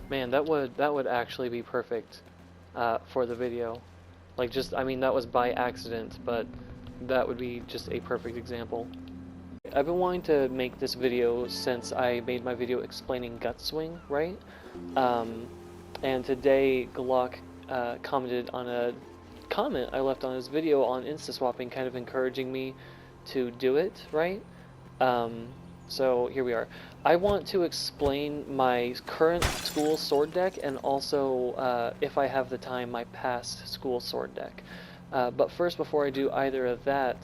Man, that would actually be perfect for the video. Like just, I mean, that was by accident, but that would be just a perfect example. I've been wanting to make this video since I made my video explaining gut swing, right? Um, and today Glock commented on a comment I left on his video on Instaswapping, kind of encouraging me to do it, right? Um, so here we are. I want to explain my current school sword deck and also, if I have the time, my past school sword deck. But first, before I do either of that,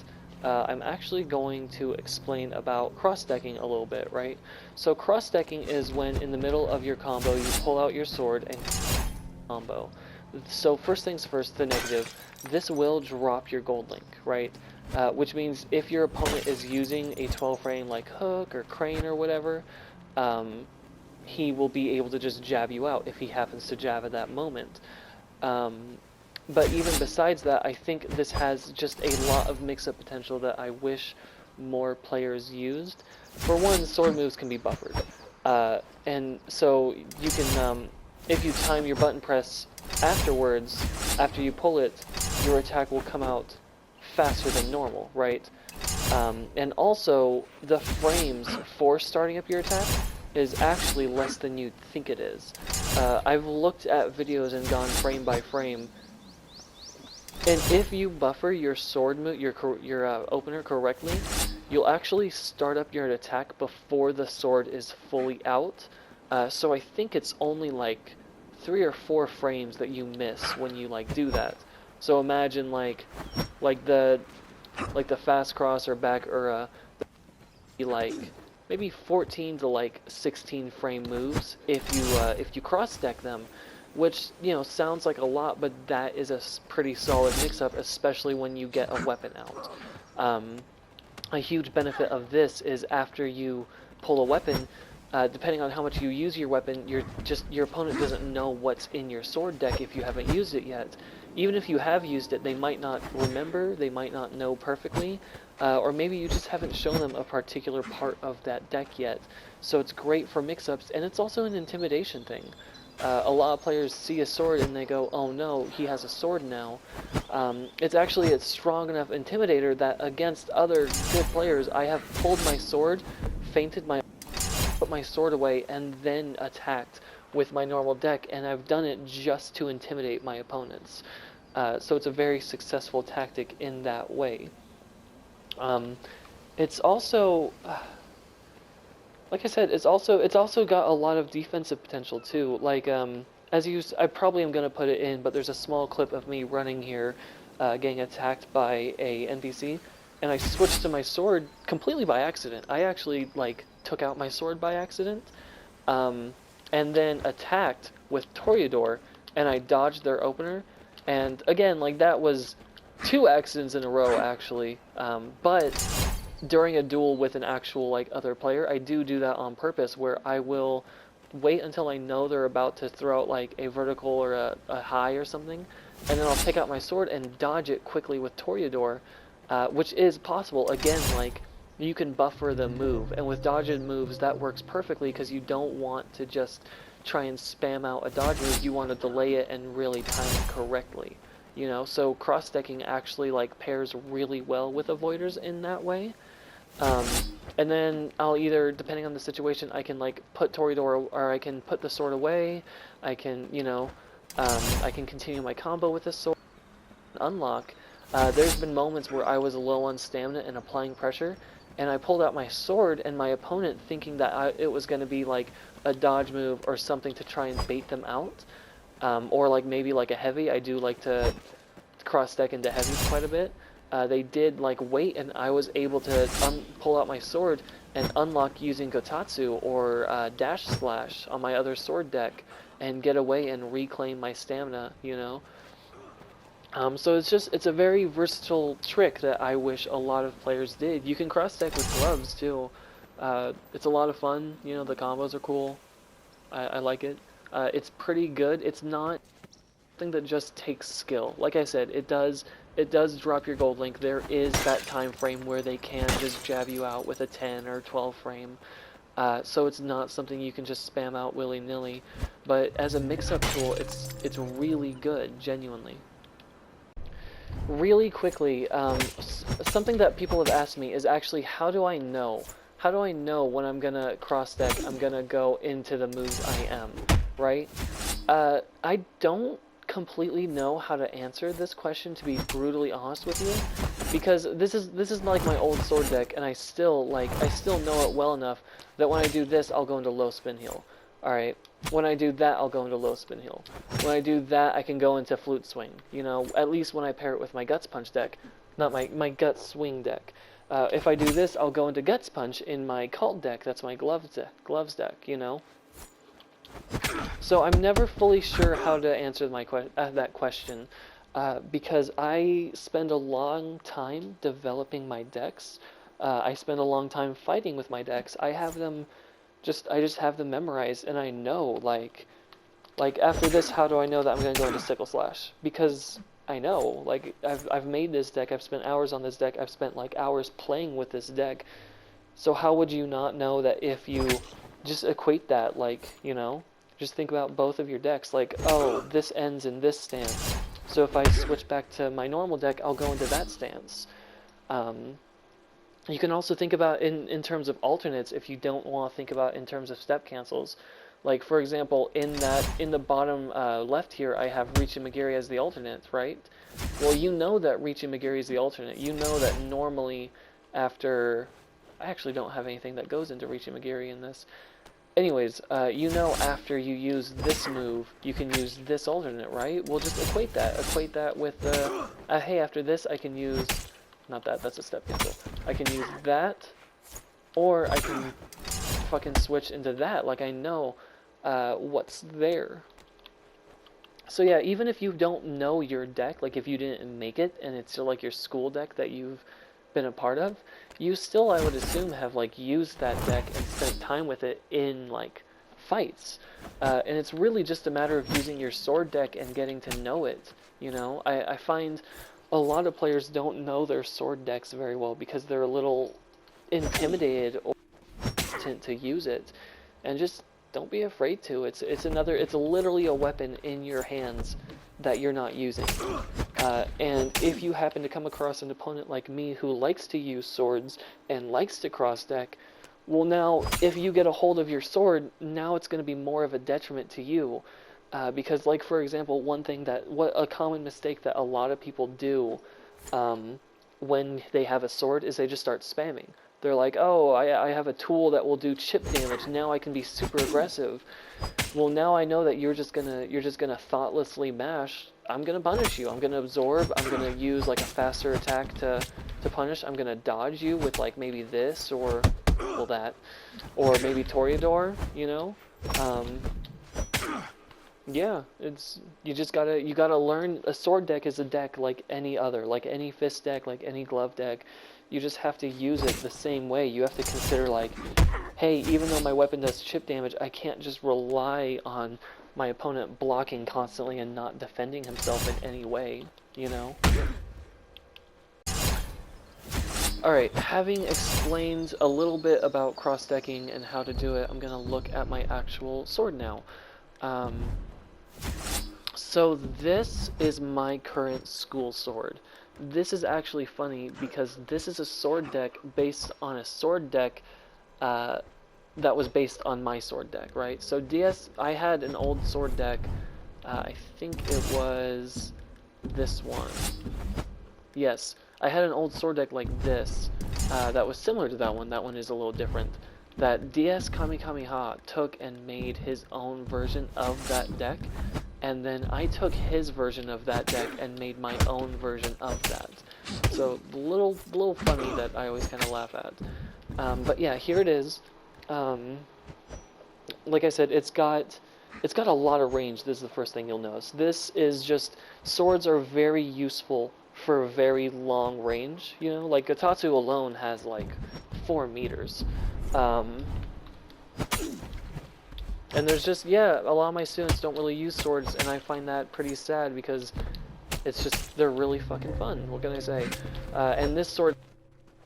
I'm actually going to explain about cross-decking a little bit, right? So cross-decking is when in the middle of your combo you pull out your sword and combo. So first things first, the negative. This will drop your gold link, right? Which means if your opponent is using a 12 frame like hook or crane or whatever, he will be able to just jab you out if he happens to jab at that moment. But even besides that, I think this has just a lot of mix-up potential that I wish more players used. For one, sword moves can be buffered. And so you can, if you time your button press afterwards, after you pull it, your attack will come out faster than normal, right? And also, the frames for starting up your attack is actually less than you'd think it is. I've looked at videos and gone frame by frame, and if you buffer your sword move, your opener correctly, you'll actually start up your attack before the sword is fully out. So I think it's only like 3 or 4 frames that you miss when you like do that. So imagine like the fast cross or back or like maybe 14 to like 16 frame moves if you cross deck them, which, you know, sounds like a lot, but that is a pretty solid mix-up, especially when you get a weapon out. A huge benefit of this is after you pull a weapon, depending on how much you use your weapon, your opponent doesn't know what's in your sword deck if you haven't used it yet. Even if you have used it, they might not remember, they might not know perfectly, or maybe you just haven't shown them a particular part of that deck yet. So it's great for mix-ups, and it's also an intimidation thing. A lot of players see a sword and they go, oh no, he has a sword now. It's actually a strong enough intimidator that against other good players, I have pulled my sword, put my sword away, and then attacked with my normal deck, and I've done it just to intimidate my opponents. So it's a very successful tactic in that way. It's also... like I said, it's also got a lot of defensive potential too. Like, I probably am gonna put it in, but there's a small clip of me running here, getting attacked by a NPC, and I switched to my sword completely by accident. I actually like took out my sword by accident, and then attacked with Toreador, and I dodged their opener, and again, like that was 2 accidents in a row actually, but during a duel with an actual like other player, I do that on purpose, where I will wait until I know they're about to throw out like a vertical or a high or something, and then I'll take out my sword and dodge it quickly with Toreador, which is possible. Again, like, you can buffer the move, and with dodged moves that works perfectly because you don't want to just try and spam out a dodge move. You want to delay it and really time it correctly, you know? So cross-decking actually like pairs really well with avoiders in that way. And then I'll either, depending on the situation, I can like put Toreador, or I can put the sword away. I can, you know, I can continue my combo with this sword. Unlock. There's been moments where I was low on stamina and applying pressure, and I pulled out my sword, and my opponent, thinking that it was going to be like a dodge move or something to try and bait them out, or like maybe like a heavy. I do like to cross-deck into heavies quite a bit. They did like wait, and I was able to pull out my sword and unlock using Gotatsu or Dash Splash on my other sword deck and get away and reclaim my stamina, you know? So it's a very versatile trick that I wish a lot of players did. You can cross-deck with gloves too. It's a lot of fun, you know, the combos are cool. I like it. It's pretty good. It's not something that just takes skill. Like I said, it does drop your gold link. There is that time frame where they can just jab you out with a 10 or 12 frame. so it's not something you can just spam out willy-nilly. But as a mix-up tool, it's really good, genuinely. Really quickly, something that people have asked me is actually, how do I know? How do I know when I'm gonna cross-deck, I'm gonna go into the moves I am, right? I don't completely know how to answer this question, to be brutally honest with you, because this is like my old sword deck, and I still know it well enough that when I do this, I'll go into low spin heal. Alright, when I do that, I'll go into low spin heal. When I do that, I can go into flute swing, you know, at least when I pair it with my guts punch deck, not my guts swing deck. If I do this, I'll go into guts punch in my cult deck, that's my gloves deck, you know. So I'm never fully sure how to answer that question, because I spend a long time developing my decks. I spend a long time fighting with my decks. I just have them memorized, and I know, like after this, how do I know that I'm going to go into Sickle Slash? Because I know, like, I've made this deck, I've spent hours on this deck, I've spent, like, hours playing with this deck. So how would you not know that if you just equate that, like, you know, just think about both of your decks, like, oh, this ends in this stance, so if I switch back to my normal deck, I'll go into that stance. You can also think about in terms of alternates if you don't want to think about in terms of step cancels. Like, for example, in the bottom left here, I have Reach and McGarry as the alternate, right? Well, you know that Reach and McGarry is the alternate. You know that normally after... I actually don't have anything that goes into Reach and McGarry in this. Anyways, you know after you use this move, you can use this alternate, right? We'll just equate that. Equate that with, hey, after this I can use... Not that, that's a step cancel. I can use that, or I can fucking switch into that, like I know what's there. So yeah, even if you don't know your deck, like if you didn't make it, and it's like your school deck that you've been a part of, you still, I would assume, have like used that deck and spent time with it in like fights. And it's really just a matter of using your sword deck and getting to know it, you know? I find a lot of players don't know their sword decks very well because they're a little intimidated or hesitant to use it, and just don't be afraid to. It's literally a weapon in your hands that you're not using. And if you happen to come across an opponent like me who likes to use swords and likes to cross deck, well, now if you get a hold of your sword, now it's going to be more of a detriment to you. Because, like, for example, a common mistake that a lot of people do when they have a sword is they just start spamming. They're like, oh, I have a tool that will do chip damage, now I can be super aggressive. Well, now I know that you're just gonna thoughtlessly mash. I'm gonna punish you. I'm gonna absorb. I'm gonna use like a faster attack to punish. I'm gonna dodge you with like maybe this or well that, or maybe Toreador, you know. Yeah, you gotta learn. A sword deck is a deck like any other, like any fist deck, like any glove deck. You just have to use it the same way. You have to consider like, hey, even though my weapon does chip damage, I can't just rely on my opponent blocking constantly and not defending himself in any way, you know? Alright, having explained a little bit about cross-decking and how to do it, I'm gonna look at my actual sword now. So this is my current school sword. This is actually funny because this is a sword deck based on a sword deck that was based on my sword deck, right? So I had an old sword deck, I think it was this one. Yes, I had an old sword deck like this that was similar to that one. That one is a little different. That DS Kamikameha took and made his own version of that deck, and then I took his version of that deck and made my own version of that. So a little funny that I always kind of laugh at. But yeah, here it is. Like I said, it's got a lot of range. This is the first thing you'll notice. This is just, swords are very useful for a very long range. You know, like Gatatsu alone has like 4 meters. And there's just, yeah, a lot of my students don't really use swords, and I find that pretty sad because it's just, they're really fucking fun, what can I say? And this sword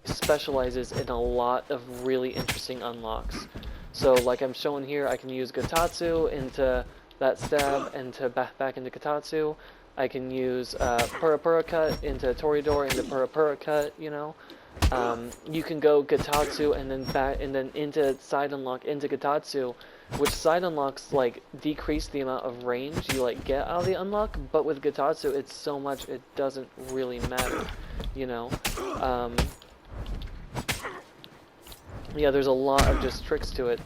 specializes in a lot of really interesting unlocks. So like I'm showing here, I can use Gatatsu into that stab and to back into Gatatsu. I can use Pura cut into Toridor into Pura cut, you know. You can go Gatatsu and then back and then into side unlock into Gatatsu, which side unlocks like decrease the amount of range you like get out of the unlock, but with Gatatsu it's so much it doesn't really matter, you know. Yeah, there's a lot of just tricks to it.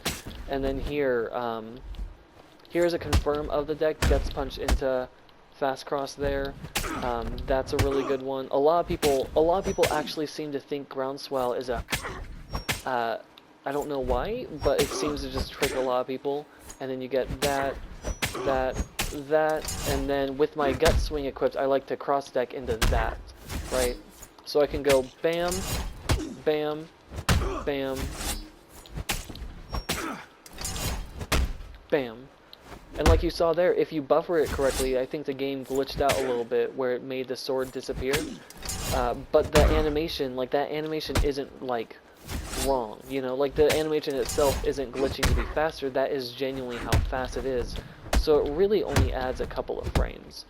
And then here, here's a confirm of the deck. Gets punched into fast cross there. That's a really good one. A lot of people actually seem to think groundswell is a, I don't know why, but it seems to just trick a lot of people. And then you get that, and then with my gut swing equipped, I like to cross deck into that, right? So I can go bam, bam, bam, bam. And like you saw there, if you buffer it correctly, I think the game glitched out a little bit where it made the sword disappear. But the animation, like that animation isn't like wrong, you know, like the animation itself isn't glitching to be faster, that is genuinely how fast it is. So it really only adds a couple of frames.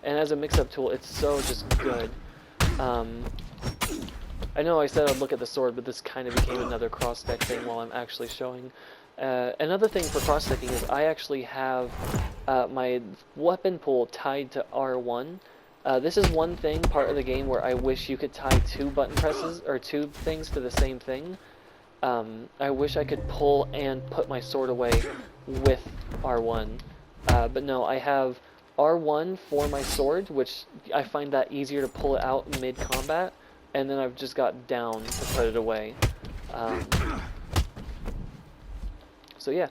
And as a mix-up tool, it's so just good. I know I said I'd look at the sword, but this kind of became another cross-deck thing while I'm actually showing. Another thing for cross-decking is I actually have my weapon pool tied to R1. This is one thing, part of the game, where I wish you could tie two button presses, or two things to the same thing. I wish I could pull and put my sword away with R1. But no, I have R1 for my sword, which I find that easier to pull it out mid-combat. And then I've just got down to put it away. So yeah.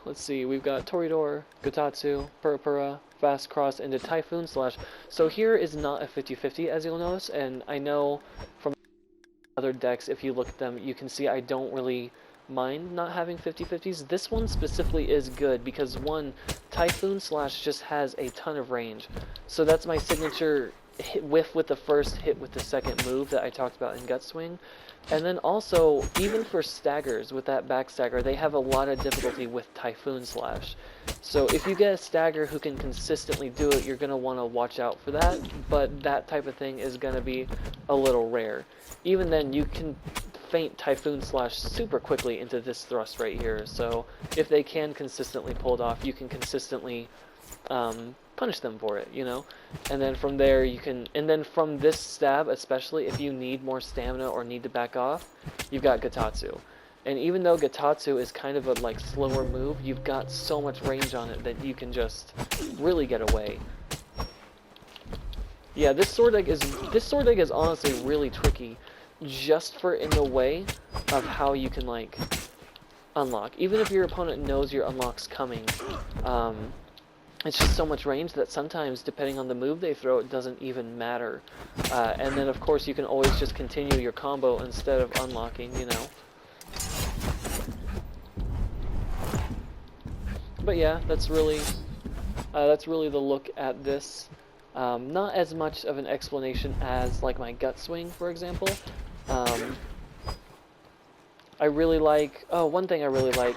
Let's see, we've got Toridor, Gatatsu, Pura, Fast Cross, into Typhoon Slash. So here is not a 50-50, as you'll notice, and I know from other decks, if you look at them, you can see I don't really mind not having 50-50s. This one specifically is good because, one, Typhoon Slash just has a ton of range. So that's my signature hit whiff with the first, hit with the second move that I talked about in Gut Swing. And then also, even for staggers with that back stagger, they have a lot of difficulty with Typhoon Slash. So if you get a stagger who can consistently do it, you're going to want to watch out for that, but that type of thing is going to be a little rare. Even then, you can feint Typhoon Slash super quickly into this thrust right here, so if they can consistently pull it off, you can consistently punish them for it, you know? And then from there you can, and then from this stab especially, if you need more stamina or need to back off, you've got Gatatsu. And even though Gatatsu is kind of a like slower move, you've got so much range on it that you can just really get away. Yeah, this sword deck is honestly really tricky, just for in the way of how you can like unlock. Even if your opponent knows your unlock's coming, it's just so much range that sometimes, depending on the move they throw, it doesn't even matter. And then, of course, you can always just continue your combo instead of unlocking, you know. But yeah, that's really the look at this. Not as much of an explanation as like my Gut Swing, for example. I really like. Oh, one thing I really like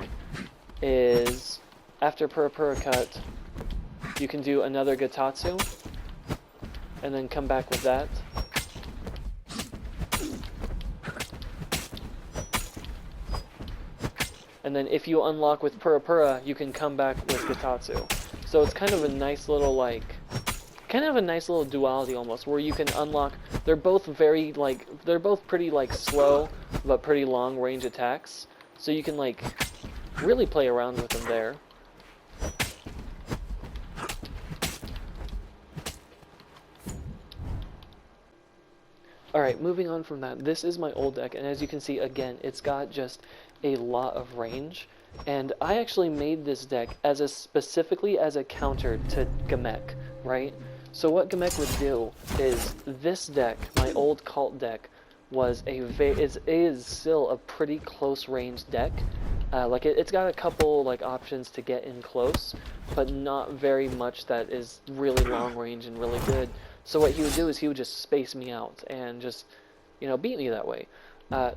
is after Pura cut, you can do another Gatatsu, and then come back with that. And then if you unlock with Pura, you can come back with Gatatsu. So it's kind of a nice little duality almost, where you can unlock. They're both pretty like slow, but pretty long range attacks. So you can like really play around with them there. Alright, moving on from that, this is my old deck, and as you can see, again, it's got just a lot of range, and I actually made this deck specifically as a counter to Gamek, right? So what Gamek would do is, this deck, my old cult deck, is still a pretty close range deck. It's got a couple like options to get in close, but not very much that is really long range and really good. So what he would do is he would just space me out and just, you know, beat me that way.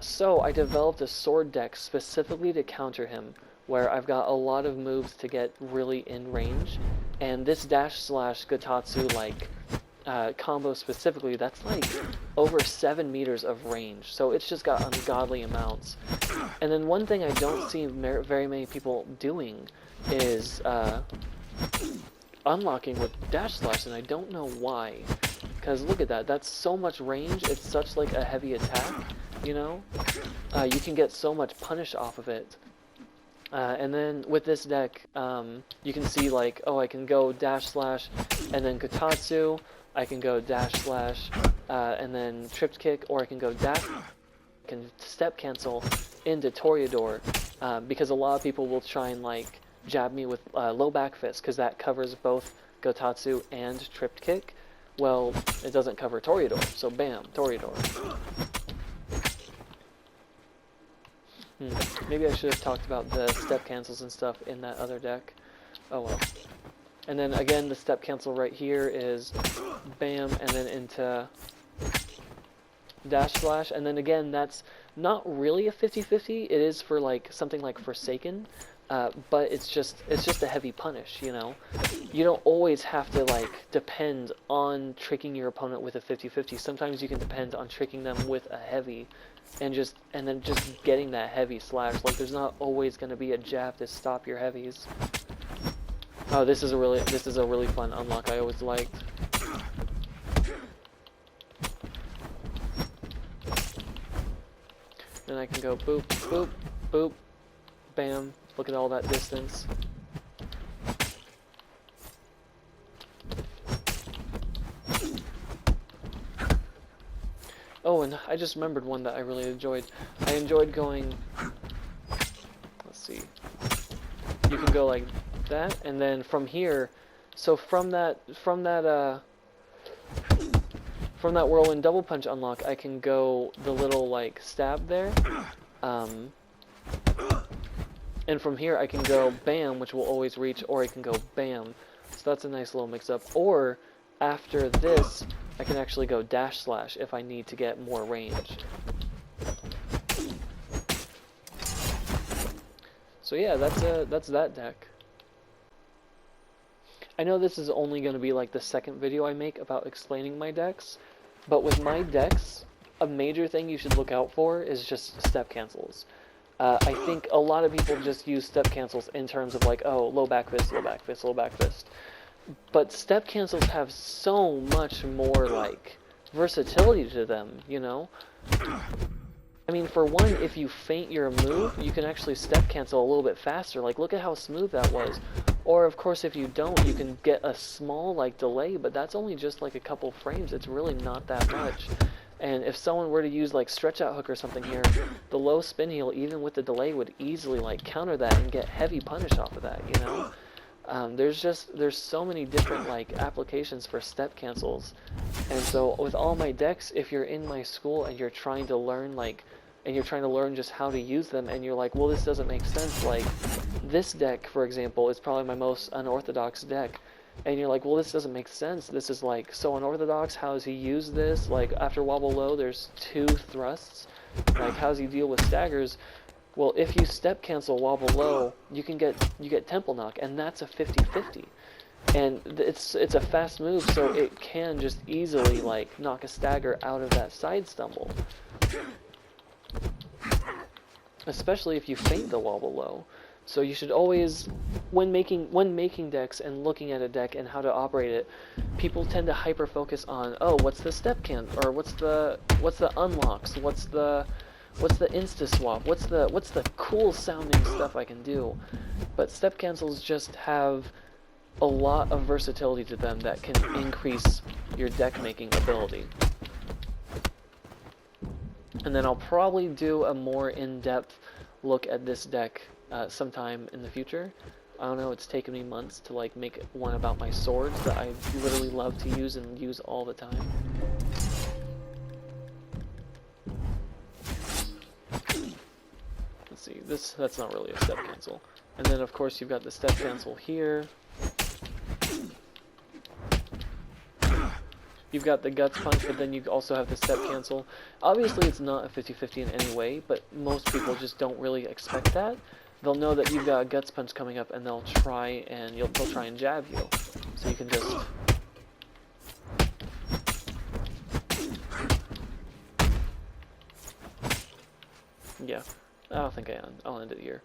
So I developed a sword deck specifically to counter him, where I've got a lot of moves to get really in range, and this dash slash Gotatsu like combo specifically, that's like over 7 meters of range, so it's just got ungodly amounts. And then one thing I don't see very many people doing is unlocking with dash slash, and I don't know why. Because look at that, that's so much range, it's such like a heavy attack, you know? You can get so much punish off of it. And then with this deck, you can see like, oh, I can go dash slash and then Kotatsu, I can go dash slash and then tripped kick, or I can go dash, I can step cancel into Toreador, because a lot of people will try and like jab me with low back fist, because that covers both Gotatsu and tripped kick. Well, it doesn't cover Toreador, so bam, Toreador. Maybe I should have talked about the step cancels and stuff in that other deck. Oh well. And then again, the step cancel right here is bam, and then into dash slash, and then again, that's not really a 50-50. It is for like something like Forsaken, but it's just a heavy punish, you know? You don't always have to like depend on tricking your opponent with a 50-50. Sometimes you can depend on tricking them with a heavy, and then just getting that heavy slash. Like there's not always going to be a jab to stop your heavies. Oh, this is a really fun unlock I always liked. Then I can go boop, boop, boop, bam. Look at all that distance. Oh, and I just remembered one that I really enjoyed. I enjoyed going, let's see, you can go like that, and then from here, so from that whirlwind double punch unlock, I can go the little like stab there, and from here I can go bam, which will always reach, or I can go bam. So that's a nice little mix up. Or after this, I can actually go dash slash if I need to get more range. So yeah, that's that deck. I know this is only going to be like the second video I make about explaining my decks, but with my decks, a major thing you should look out for is just step cancels. I think a lot of people just use step cancels in terms of like, oh, low back fist, low back fist, low back fist. But step cancels have so much more like versatility to them, you know? I mean, for one, if you feint your move, you can actually step cancel a little bit faster. Like, look at how smooth that was. Or, of course, if you don't, you can get a small, like, delay, but that's only just, like, a couple frames. It's really not that much. And if someone were to use, like, stretch out hook or something here, the low spin heel, even with the delay, would easily, like, counter that and get heavy punish off of that, you know? There's so many different, like, applications for step cancels. And so, with all my decks, if you're in my school and you're trying to learn, like, and you're trying to learn just how to use them, and you're like, well, this doesn't make sense, like, this deck, for example, is probably my most unorthodox deck, and you're like, well, this doesn't make sense, this is, like, so unorthodox, how does he use this? Like, after wobble low, there's 2 thrusts, like, how does he deal with staggers? Well, if you step cancel wobble low, you get temple knock, and that's a 50-50. And it's a fast move, so it can just easily, like, knock a stagger out of that side stumble. Especially if you feint the wobble low. So you should always, when making decks and looking at a deck and how to operate it, people tend to hyper focus on, oh, what's the step can, or what's the unlocks, what's the insta swap, what's the cool sounding stuff I can do. But step cancels just have a lot of versatility to them that can increase your deck making ability. And then I'll probably do a more in-depth look at this deck sometime in the future. I don't know, it's taken me months to like make one about my swords that I literally love to use and use all the time. Let's see, that's not really a step cancel. And then of course you've got the step cancel here. you've got the guts punch, but then you also have the step cancel. Obviously, it's not a 50-50 in any way, but most people just don't really expect that. They'll know that you've got a guts punch coming up, and they'll try and jab you. So you can just... Yeah, I don't think I'll end it here.